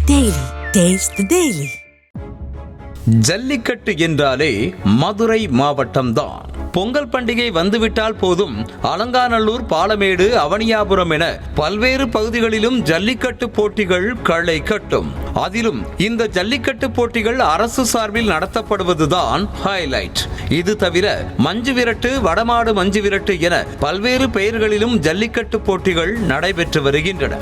Daily. Taste the Daily. Jallikattu என்றாலே மதுரை மாவட்டம்தான். பொங்கல் பண்டிகை வந்துவிட்டால் போதும் அலங்காநல்லூர், பாலமேடு, அவனியாபுரம் என பல்வேறு பகுதிகளிலும் ஜல்லிக்கட்டு போட்டிகள் களை கட்டும். அதிலும் இந்த ஜல்லிக்கட்டு போட்டிகள் அரசு சார்பில் நடத்தப்படுவதுதான் ஹைலைட். இது தவிர மஞ்சு விரட்டு, வடமாடு மஞ்சு விரட்டு என பல்வேறு பெயர்களிலும் ஜல்லிக்கட்டு போட்டிகள் நடைபெற்று வருகின்றன.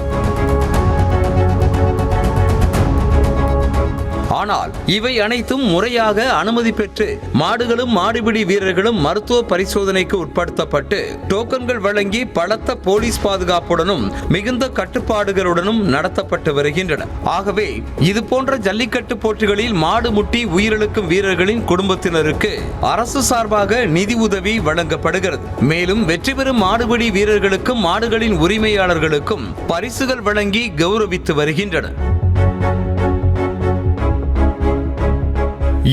ஆனால் இவை அனைத்தும் முறையாக அனுமதி பெற்று மாடுகளும் மாடுபிடி வீரர்களும் மருத்துவ பரிசோதனைக்கு உட்படுத்தப்பட்டு டோக்கன்கள் வழங்கி பலத்த போலீஸ் பாதுகாப்புடனும் மிகுந்த கட்டுப்பாடுகளுடனும் நடத்தப்பட்டு வருகின்றன. ஆகவே இது போன்ற ஜல்லிக்கட்டு போட்டிகளில் மாடு முட்டி உயிரிழக்கும் வீரர்களின் குடும்பத்தினருக்கு அரசு சார்பாக நிதி உதவி வழங்கப்படுகிறது. மேலும் வெற்றி பெறும் மாடுபிடி வீரர்களுக்கும் மாடுகளின் உரிமையாளர்களுக்கும் பரிசுகள் வழங்கி கௌரவித்து வருகின்றன.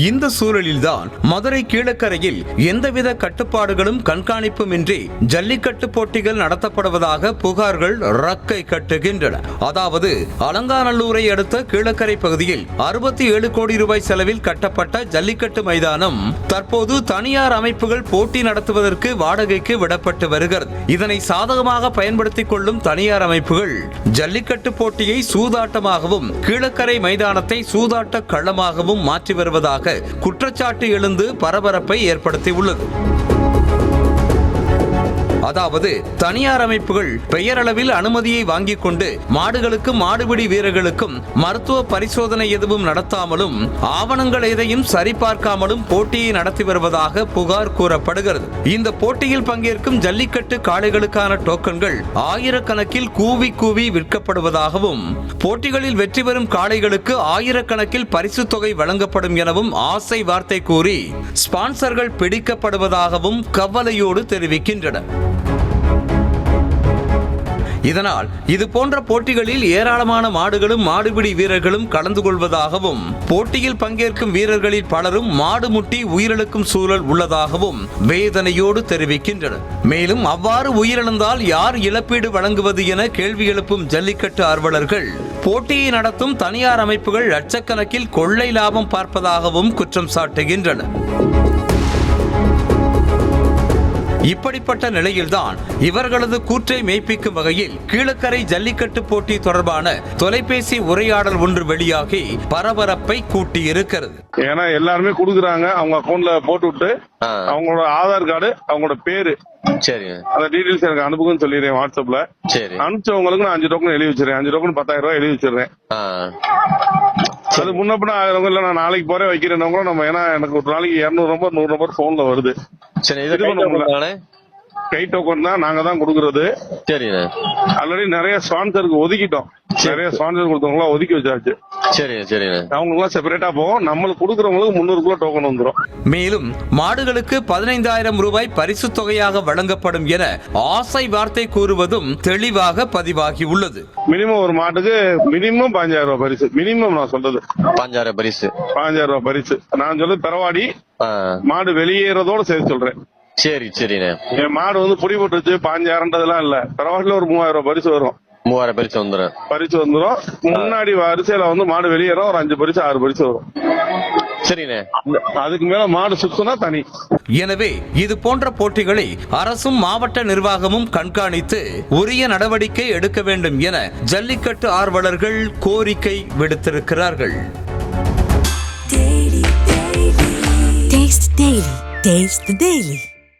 இந்த சூழலில்தான் மதுரை கீழக்கரையில் எந்தவித கட்டுப்பாடுகளும் கண்காணிப்புமின்றி ஜல்லிக்கட்டு போட்டிகள் நடத்தப்படுவதாக புகார்கள் ரக்கை கட்டுகின்றன. அதாவது அலங்காநல்லூரை அடுத்த கீழக்கரை பகுதியில் 67 கோடி ரூபாய் செலவில் கட்டப்பட்ட ஜல்லிக்கட்டு மைதானம் தற்போது தனியார் அமைப்புகள் போட்டி நடத்துவதற்கு வாடகைக்கு விடப்பட்டு வருகிறது. இதனை சாதகமாக பயன்படுத்திக் கொள்ளும் தனியார் அமைப்புகள் ஜல்லிக்கட்டு போட்டியை சூதாட்டமாகவும் கீழக்கரை மைதானத்தை சூதாட்ட களமாகவும் மாற்றி வருவதாக குற்றச்சாட்டு எழுந்து பரபரப்பை ஏற்படுத்தியுள்ளது. அதாவது தனியார் அமைப்புகள் பெயரளவில் அனுமதியை வாங்கிக் கொண்டு மாடுகளுக்கும் மாடுபிடி வீரர்களுக்கும் மருத்துவ பரிசோதனை எதுவும் நடத்தாமலும் ஆவணங்கள் எதையும் சரிபார்க்காமலும் போட்டியை நடத்தி வருவதாக புகார் கூறப்படுகிறது. இந்த போட்டியில் பங்கேற்கும் ஜல்லிக்கட்டு காளைகளுக்கான டோக்கன்கள் ஆயிரக்கணக்கில் கூவி கூவி விற்கப்படுவதாகவும் போட்டிகளில் வெற்றி பெறும் காளைகளுக்கு ஆயிரக்கணக்கில் பரிசு தொகை வழங்கப்படும் எனவும் ஆசை வார்த்தை கூறி ஸ்பான்சர்கள் பிடிக்கப்படுவதாகவும் கவலையோடு தெரிவிக்கின்றனர். இதனால் இது போன்ற போட்டிகளில் ஏராளமான மாடுகளும் மாடுபிடி வீரர்களும் கலந்து கொள்வதாகவும் போட்டியில் பங்கேற்கும் வீரர்களில் பலரும் மாடு முட்டி உயிரிழக்கும் சூழல் உள்ளதாகவும் வேதனையோடு தெரிவிக்கின்றனர். மேலும் அவ்வாறு உயிரிழந்தால் யார் இழப்பீடு வழங்குவது என கேள்வி எழுப்பும் ஜல்லிக்கட்டு ஆர்வலர்கள் போட்டியை நடத்தும் தனியார் அமைப்புகள் லட்சக்கணக்கில் கொள்ளை லாபம் பார்ப்பதாகவும் குற்றம் சாட்டுகின்றனர். இப்படிப்பட்ட நிலையில்தான் இவர்களது கூற்றை மெய்ப்பிக்கும் வகையில் கீழக்கரை ஜல்லிக்கட்டு போட்டி தொடர்பான தொலைபேசி உரையாடல் ஒன்று வெளியாகி பரபரப்பை கூட்டியிருக்கிறது. ஏன்னா எல்லாருமே கொடுக்குறாங்க, அவங்க அக்கௌண்ட்ல போட்டு விட்டு அவங்களோட ஆதார் கார்டு, அவங்களோட பேரு, சரி, அந்த டீடைல்ஸ் எனக்கு அனுப்புங்கன்னு சொல்லிடுறேன் வாட்ஸ்அப்ல. சரி, அனுப்பிச்சவங்களுக்கு நான் 5 டோக்கன் எழுதி வச்சிருக்கேன். 5 டோக்கன் 10,000 ரூபாய் எழுதி வச்சிருக்கேன். அது முன்னப்பின ஆகிறவங்க இல்ல நான் நாளைக்கு போறேன் வைக்கிறேன். நம்ம ஏன்னா எனக்கு ஒரு நாளைக்கு 200 நம்பர் 100 நம்பர் போன்ல வருது. சரி, இது பண்ண முடியல. கை டோக்கன் தான் நாங்க தான் கொடுக்கறது. சரி, ஆல்ரெடி நிறைய ஸ்பான்சருக்கு ஒதுக்கிட்டோம். நிறைய ஸ்பான்சர் கொடுத்தவங்களா ஒதுக்கி வச்சாச்சு. சரி, சரி, அவங்க எல்லாம் செப்பரேட்டா போவோம். நம்மளுக்கு கொடுக்கறவங்களுக்கு 300 கிலோ டோக்கன் வந்துடும். மேலும் மாடுகளுக்கு 15,000 ரூபாய் பரிசு தொகையாக வழங்கப்படும் என ஆசை வார்த்தை கூறுவதும் தெளிவாக பதிவாகி உள்ளது. மினிமம் ஒரு மாட்டுக்கு மினிமம் 15,000 ரூபாய் பரிசு. மினிமம் நான் சொல்றது 15,000 பரிசு. 15,000 ரூபாய் பரிசு. நான் சொல்றது பெறவாடி மாடு வெளியேறதோட சேர்த்து சொல்றேன். சரி, சரிண்ணே. என் மாடு வந்து புடி போட்டுருச்சு 15,000 இல்ல, பெறவாடில ஒரு 3,000 ரூபாய் பரிசு வரும். 3,000 பரிசு வந்துடும். முன்னாடி வரிசையில வந்து மாடு வெளியேறும். ஒரு 5 பரிசு 6 பரிசு வரும். சரிண்ணே. அதுக்கு மேல மாடு சுத்துனா தனி. எனவே இது போன்ற போட்டிகளை அரசும் மாவட்ட நிர்வாகமும் கண்காணித்து உரிய நடவடிக்கை எடுக்க வேண்டும் என ஜல்லிக்கட்டு ஆர்வலர்கள் கோரிக்கை விடுத்திருக்கிறார்கள். Taste the Daily.